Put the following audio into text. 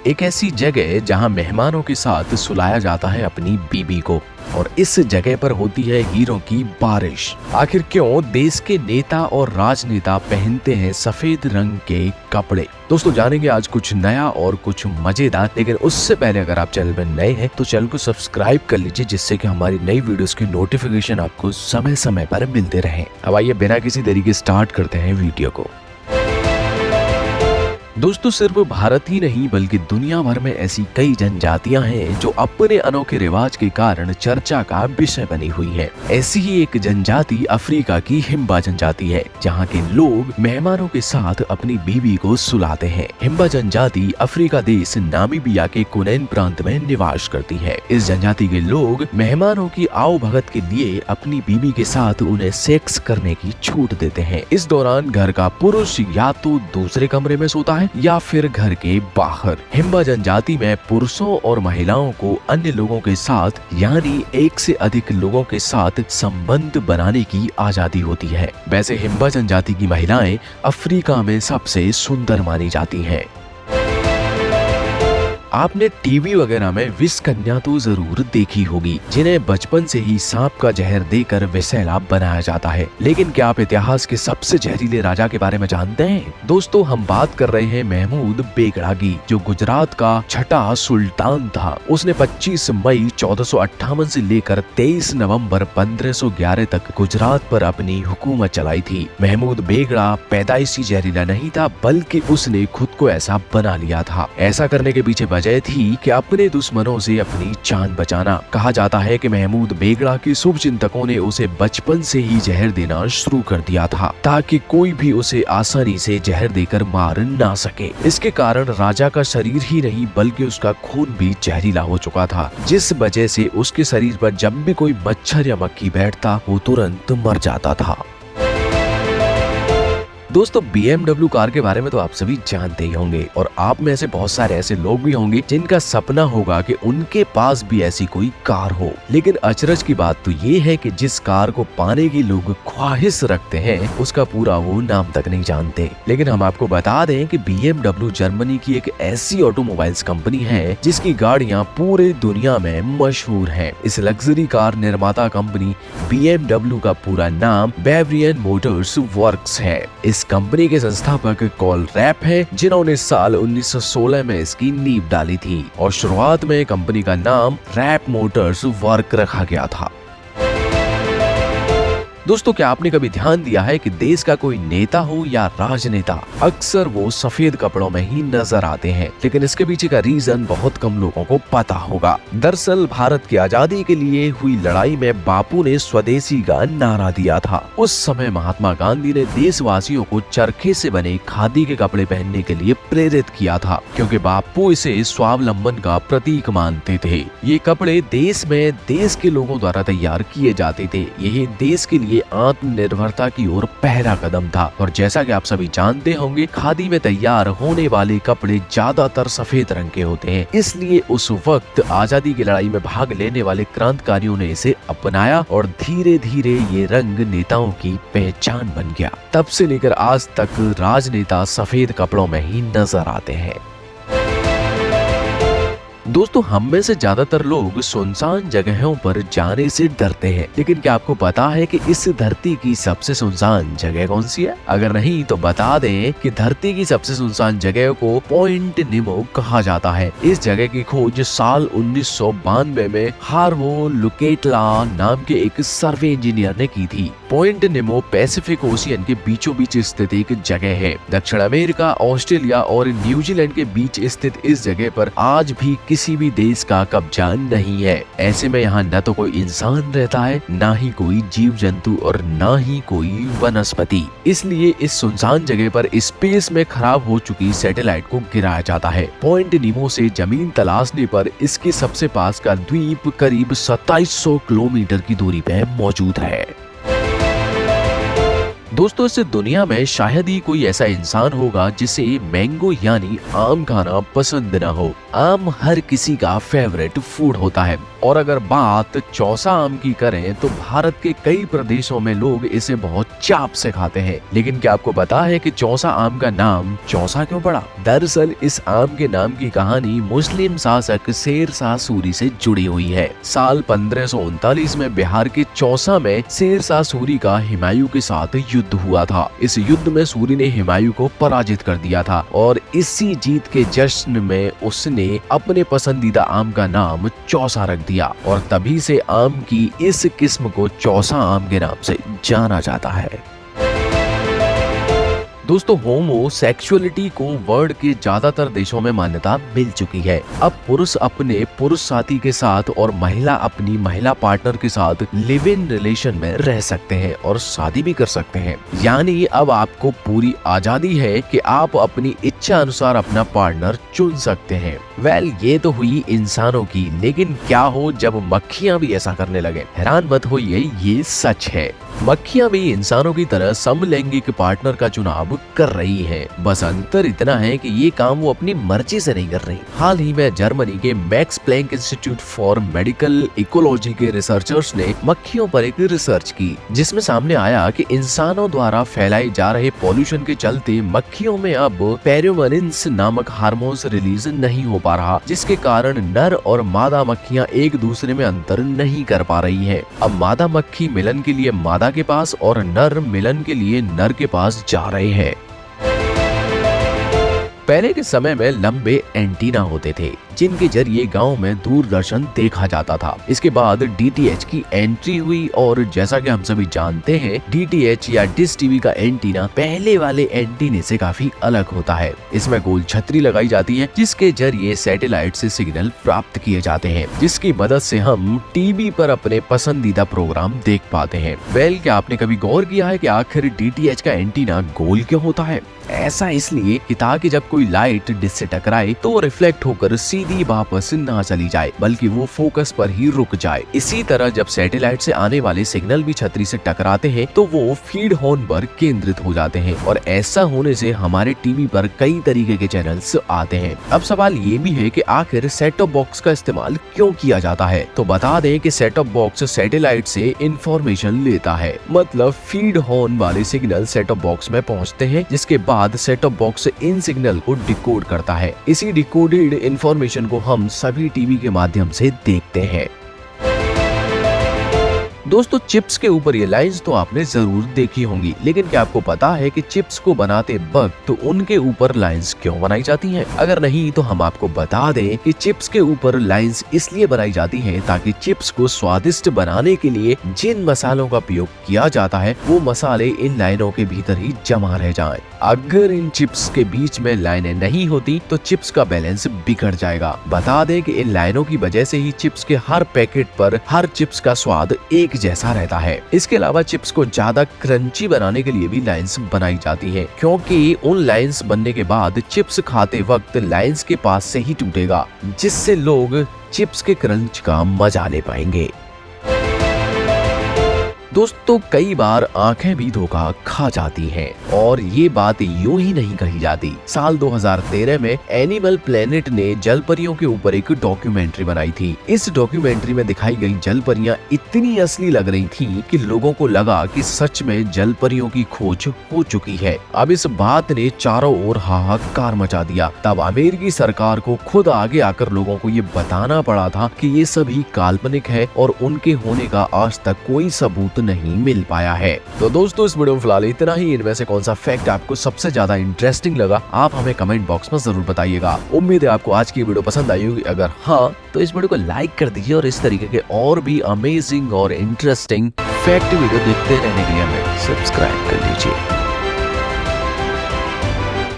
एक ऐसी जगह जहां मेहमानों के साथ सुलाया जाता है अपनी बीबी को, और इस जगह पर होती है हीरों की बारिश। आखिर क्यों देश के नेता और राजनेता पहनते हैं सफेद रंग के कपड़े? दोस्तों जानेंगे आज कुछ नया और कुछ मजेदार, लेकिन उससे पहले अगर आप चैनल पर नए हैं तो चैनल को सब्सक्राइब कर लीजिए, जिससे कि हमारी नई वीडियोस की नोटिफिकेशन आपको समय समय पर मिलते रहे। अब आइए बिना किसी देरी के स्टार्ट करते हैं वीडियो को। दोस्तों सिर्फ भारत ही नहीं बल्कि दुनिया भर में ऐसी कई जनजातियां हैं जो अपने अनोखे रिवाज के कारण चर्चा का विषय बनी हुई हैं। ऐसी ही एक जनजाति अफ्रीका की हिम्बा जनजाति है, जहां के लोग मेहमानों के साथ अपनी बीवी को सुलाते हैं। हिम्बा जनजाति अफ्रीका देश नामीबिया के कुनैन प्रांत में निवास करती है। इस जनजाति के लोग मेहमानों की आवभगत के लिए अपनी बीवी के साथ उन्हें सेक्स करने की छूट देते हैं। इस दौरान घर का पुरुष या तो दूसरे कमरे में सोता है या फिर घर के बाहर। हिम्बा जनजाति में पुरुषों और महिलाओं को अन्य लोगों के साथ यानी एक से अधिक लोगों के साथ संबंध बनाने की आजादी होती है। वैसे हिम्बा जनजाति की महिलाएं अफ्रीका में सबसे सुंदर मानी जाती हैं। आपने टीवी वगैरह में विष कन्या तो जरूर देखी होगी, जिन्हें बचपन से ही सांप का जहर देकर विषैला बनाया जाता है। लेकिन क्या आप इतिहास के सबसे जहरीले राजा के बारे में जानते हैं? दोस्तों हम बात कर रहे हैं महमूद बेगड़ा की, जो गुजरात का छठा सुल्तान था। उसने 25 मई 1458 से लेकर 23 नवंबर 1511 तक गुजरात पर अपनी हुकूमत चलाई थी। महमूद बेगड़ा पैदाइशी जहरीला नहीं था, बल्कि उसने खुद को ऐसा बना लिया था। ऐसा करने के पीछे वजह थी कि अपने दुश्मनों से अपनी जान बचाना। कहा जाता है कि महमूद बेगड़ा के शुभ चिंतकों ने उसे बचपन से ही जहर देना शुरू कर दिया था, ताकि कोई भी उसे आसानी से जहर देकर मार ना सके। इसके कारण राजा का शरीर ही नहीं बल्कि उसका खून भी जहरीला हो चुका था, जिस वजह से उसके शरीर पर जब भी कोई मच्छर या मक्खी बैठता वो तुरंत मर जाता था। दोस्तों BMW कार के बारे में तो आप सभी जानते ही होंगे, और आप में से बहुत सारे ऐसे लोग भी होंगे जिनका सपना होगा कि उनके पास भी ऐसी कोई कार हो। लेकिन अचरज की बात तो ये है कि जिस कार को पाने की लोग ख्वाहिश रखते हैं उसका पूरा वो नाम तक नहीं जानते। लेकिन हम आपको बता दें कि BMW जर्मनी की एक ऐसी ऑटोमोबाइल्स कंपनी है जिसकी गाड़ियां पूरे दुनिया में मशहूर है। इस लग्जरी कार निर्माता कंपनी BMW का पूरा नाम बेवरियन मोटर्स वर्क्स है। इस कंपनी के संस्थापक कॉल रैप है, जिन्होंने साल 1916 में इसकी नींव डाली थी, और शुरुआत में कंपनी का नाम रैप मोटर्स वर्क रखा गया था। दोस्तों क्या आपने कभी ध्यान दिया है कि देश का कोई नेता हो या राजनेता, अक्सर वो सफेद कपड़ों में ही नजर आते हैं, लेकिन इसके पीछे का रीजन बहुत कम लोगों को पता होगा। दरअसल भारत की आजादी के लिए हुई लड़ाई में बापू ने स्वदेशी का नारा दिया था। उस समय महात्मा गांधी ने देशवासियों को चरखे से बने खादी के कपड़े पहनने के लिए प्रेरित किया था, क्योंकि बापू इसे स्वावलंबन का प्रतीक मानते थे। ये कपड़े देश में देश के लोगों द्वारा तैयार किए जाते थे। यही देश के लिए आत्मनिर्भरता की ओर पहला कदम था। और जैसा कि आप सभी जानते होंगे, खादी में तैयार होने वाले कपड़े ज्यादातर सफेद रंग के होते हैं, इसलिए उस वक्त आजादी की लड़ाई में भाग लेने वाले क्रांतिकारियों ने इसे अपनाया, और धीरे धीरे ये रंग नेताओं की पहचान बन गया। तब से लेकर आज तक राजनेता सफेद कपड़ों में ही नजर आते हैं। दोस्तों हम में से ज्यादातर लोग सुनसान जगहों पर जाने से डरते हैं, लेकिन क्या आपको पता है कि इस धरती की सबसे सुनसान जगह कौन सी है? अगर नहीं तो बता दें कि धरती की सबसे सुनसान जगह को पॉइंट निमो कहा जाता है। इस जगह की खोज साल 1992 में हार्वो लुकेटला नाम के एक सर्वे इंजीनियर ने की थी। पॉइंट निमो पैसिफिक ओशियन के बीचों बीच स्थित एक जगह है। दक्षिण अमेरिका, ऑस्ट्रेलिया और न्यूजीलैंड के बीच स्थित इस जगह पर आज भी किसी भी देश का कब्जा नहीं है। ऐसे में यहाँ न तो कोई इंसान रहता है, ना ही कोई जीव जंतु और ना ही कोई वनस्पति। इसलिए इस सुनसान जगह पर स्पेस में खराब हो चुकी सैटेलाइट को गिराया जाता है। पॉइंट निमो से जमीन तलाशने पर इसके सबसे पास का द्वीप करीब 2700 किलोमीटर की दूरी पे मौजूद है। दोस्तों इस दुनिया में शायद ही कोई ऐसा इंसान होगा जिसे मैंगो यानी आम खाना पसंद न हो। आम हर किसी का फेवरेट फूड होता है। और अगर बात चौसा आम की करें तो भारत के कई प्रदेशों में लोग इसे बहुत चाव से खाते हैं। लेकिन क्या आपको पता है कि चौसा आम का नाम चौसा क्यों पड़ा? दरअसल इस आम के नाम की कहानी मुस्लिम शासक शेर शाह सूरी से जुड़ी हुई है। साल 1539 में बिहार के चौसा में शेर शाह सूरी का हुमायूं के साथ युद्ध हुआ था। इस युद्ध में सूरी ने हुमायूं को पराजित कर दिया था और इसी जीत के जश्न में उसने अपने पसंदीदा आम का नाम चौसा रख दिया और तभी से आम की इस किस्म को चौसा आम के नाम से जाना जाता है। दोस्तों, होमोसेक्सुअलिटी को वर्ल्ड के ज्यादातर देशों में मान्यता मिल चुकी है। अब पुरुष अपने पुरुष साथी के साथ और महिला अपनी महिला पार्टनर के साथ लिव इन रिलेशन में रह सकते हैं और शादी भी कर सकते हैं। यानी अब आपको पूरी आजादी है कि आप अपनी इच्छा अनुसार अपना पार्टनर चुन सकते हैं। ये तो हुई इंसानों की, लेकिन क्या हो जब मक्खियां भी ऐसा करने लगे? हैरान मत होइए, ये सच है। मक्खियां भी इंसानों की तरह समलैंगिक पार्टनर का चुनाव कर रही हैं। बस अंतर इतना है कि ये काम वो अपनी मर्जी से नहीं कर रही। हाल ही में जर्मनी के Max Planck Institute for Medical Ecology के रिसर्चर्स ने मक्खियों पर एक रिसर्च की, जिसमें सामने आया कि इंसानों द्वारा फैलाए जा रहे पॉल्यूशन के चलते मक्खियों में अब फेरोमोन्स नामक हार्मोन्स रिलीज नहीं हो पा रहा, जिसके कारण नर और मादा मक्खियां एक दूसरे में अंतर नहीं कर पा रही हैं। अब मादा मक्खी मिलन के लिए मादा के पास और नर मिलन के लिए नर के पास जा रहे हैं। पहले के समय में लंबे एंटीना होते थे जिनके जरिए गांव में दूरदर्शन देखा जाता था। इसके बाद डीटीएच की एंट्री हुई और जैसा कि हम सभी जानते हैं, डीटीएच या डिश टीवी का एंटीना पहले वाले एंटीने से काफी अलग होता है। इसमें गोल छतरी लगाई जाती है जिसके जरिए सैटेलाइट से सिग्नल प्राप्त किए जाते हैं, जिसकी मदद से हम टीवी पर अपने पसंदीदा प्रोग्राम देख पाते हैं। क्या आपने कभी गौर किया है कि आखिर डीटीएच का एंटीना गोल क्यों होता है? ऐसा इसलिए कि ताकि जब कोई लाइट डिश से टकराए तो वो रिफ्लेक्ट होकर सीधी वापस ना चली जाए, बल्कि वो फोकस पर ही रुक जाए। इसी तरह जब सैटेलाइट से आने वाले सिग्नल भी छतरी से टकराते हैं तो वो फीड हॉर्न पर केंद्रित हो जाते हैं और ऐसा होने से हमारे टीवी पर कई तरीके के चैनल्स आते हैं। अब सवाल ये भी है कि आखिर सेट टॉप बॉक्स का इस्तेमाल क्यों किया जाता है? तो बता दें कि सेट टॉप बॉक्स सैटेलाइट से इंफॉर्मेशन लेता है, मतलब फीड हॉर्न वाले सिग्नल सेट टॉप बॉक्स में पहुँचते हैं, जिसके बाद set top box in signal को डिकोड करता है। इसी डिकोडेड इंफॉर्मेशन को हम सभी टीवी के माध्यम से देखते हैं। दोस्तों, चिप्स के ऊपर ये लाइंस तो आपने जरूर देखी होंगी, लेकिन क्या आपको पता है कि चिप्स को बनाते वक्त तो उनके ऊपर लाइंस क्यों बनाई जाती हैं? अगर नहीं तो हम आपको बता दें कि चिप्स के ऊपर लाइंस इसलिए बनाई जाती हैं ताकि चिप्स को स्वादिष्ट बनाने के लिए जिन मसालों का प्रयोग किया जाता है वो मसाले इन लाइनों के भीतर ही जमा रह जाएं। अगर इन चिप्स के बीच में लाइनें नहीं होती तो चिप्स का बैलेंस बिगड़ जाएगा। बता दें कि इन लाइनों की वजह से ही चिप्स के हर पैकेट पर हर चिप्स का स्वाद एक जैसा रहता है। इसके अलावा चिप्स को ज्यादा क्रंची बनाने के लिए भी लाइंस बनाई जाती है, क्योंकि उन लाइंस बनने के बाद चिप्स खाते वक्त लाइंस के पास से ही टूटेगा, जिससे लोग चिप्स के क्रंच का मजा ले पाएंगे। दोस्तों, कई बार आंखें भी धोखा खा जाती हैं और ये बात यूं ही नहीं कही जाती। साल 2013 में एनिमल प्लेनेट ने जलपरियों के ऊपर एक डॉक्यूमेंट्री बनाई थी। इस डॉक्यूमेंट्री में दिखाई गई जलपरियां इतनी असली लग रही थी कि लोगों को लगा कि सच में जलपरियों की खोज हो चुकी है। अब इस बात ने चारों ओर हाहाकार मचा दिया। तब अमेरिकी सरकार को खुद आगे आकर लोगों को ये बताना पड़ा था कि ये सभी काल्पनिक है और उनके होने का आज तक कोई सबूत नहीं मिल पाया है। तो दोस्तों, इस वीडियो में फिलहाल इतना ही। इनमें से कौन सा फैक्ट आपको सबसे ज्यादा इंटरेस्टिंग लगा, आप हमें कमेंट बॉक्स में जरूर बताइएगा। उम्मीद है आपको आज की वीडियो पसंद आई होगी। अगर हाँ, तो इस वीडियो को लाइक कर दीजिए और इस तरीके के और भी अमेजिंग और इंटरेस्टिंग फैक्ट वीडियो देखते रहने के लिए हमें सब्सक्राइब कर लीजिए।